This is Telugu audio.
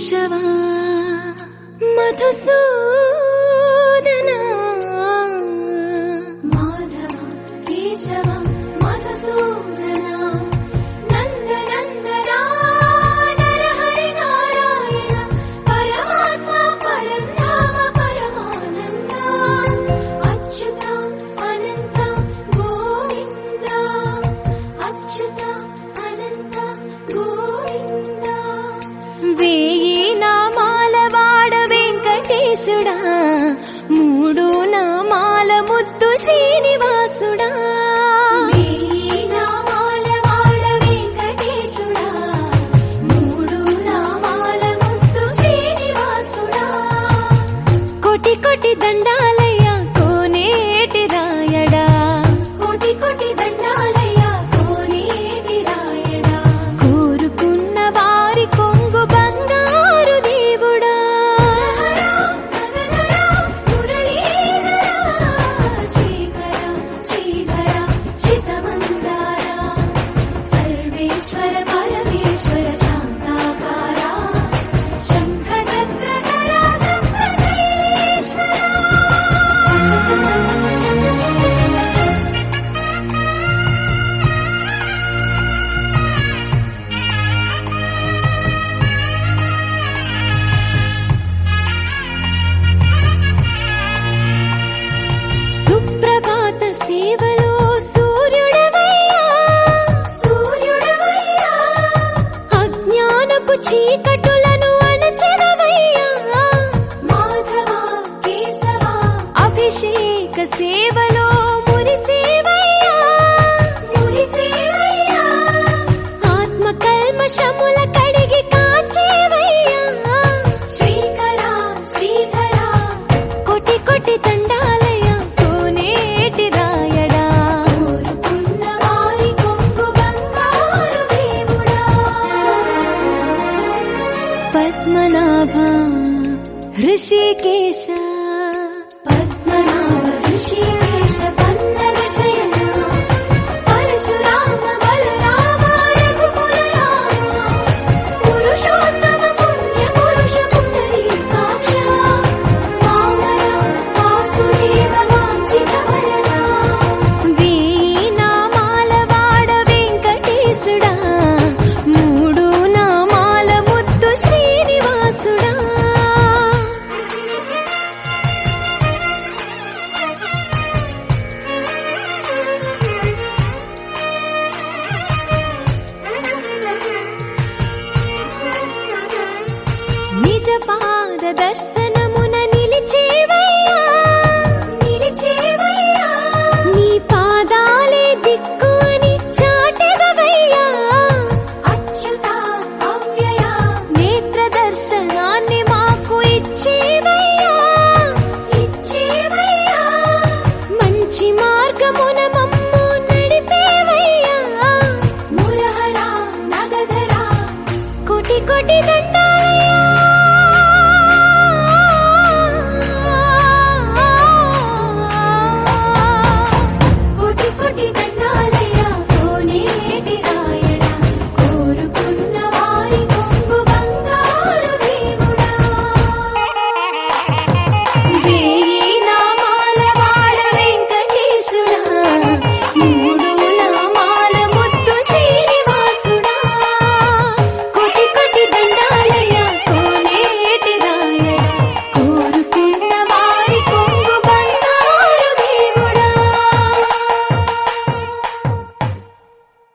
కేశవా మధుసూదనా మాధవ కేశవ మధుసూదనా నందనందనా నరహరి నారాయణ పరమాత్మ పరంధామ పరమానంద అచ్యుత అనంత గోవింద అచ్యుత అనంత గోవింద వేయి నామాల వాడ వెంకటేశుడా మూడు నామాల ముద్దు శ్రీనివాసుడా వేయి నామాల వాడ వెంకటేశుడా మూడు నామాల ముద్దు శ్రీనివాసుడా కోటి కోటి దండాలయ్య కోనేటి రాయడా కోటి కోటి దండాలయ్య కోనేటి రాయడా కోరుకున్న వారి కొంగు బంగారు దేవుడా శ్రీకర శ్రీధర చిత్తమందార సర్వేశ్వర పరమేశ్వర శాంతాకార శంఖ చక్రధర సప్తశైలేశ్వర సుప్రభాత సేవలో సూర్యుడవయ్యా సూర్యుడవయ్యా అజ్ఞానపు చీకటులను అణచెదవయ్యా మాధవ కేశవ అభిషేక సేవలో మురిసేవయ్యా మురిసేవయ్యా ఆత్మ కల్మషముల కడిగి కాచేవయ్యా శ్రీకర శ్రీధర కోటి కోటి దండాలయ కోనేటి రాయడా కోరుకున్న వారి కొంగు బంగారు దేవుడా పద్మనాభ హృషికేశ పద్మనాభ హృషికేశ పన్నగ శయన పరశురామ బలరామ రఘుకుల రామ పురుషోత్తమ పుణ్య పురుష పుండరీకాక్ష వామన వాసుదేవ వాంఛిత వరదా వేయి నామాల వాడ వెంకటేశుడా మూడు నామాల ముద్దు శ్రీనివాసుడా నిజ పాద దర్శనమున నిలిచేవయ్యా నిలిచేవయ్యా నీ పాదాలే దిక్కు అని చాటెదవయ్యా అచ్యుత అవ్యయ నేత్ర దర్శనాన్ని మాకు ఇచ్చేవయ్యా ఇచ్చేవయ్యా మంచి మార్గమున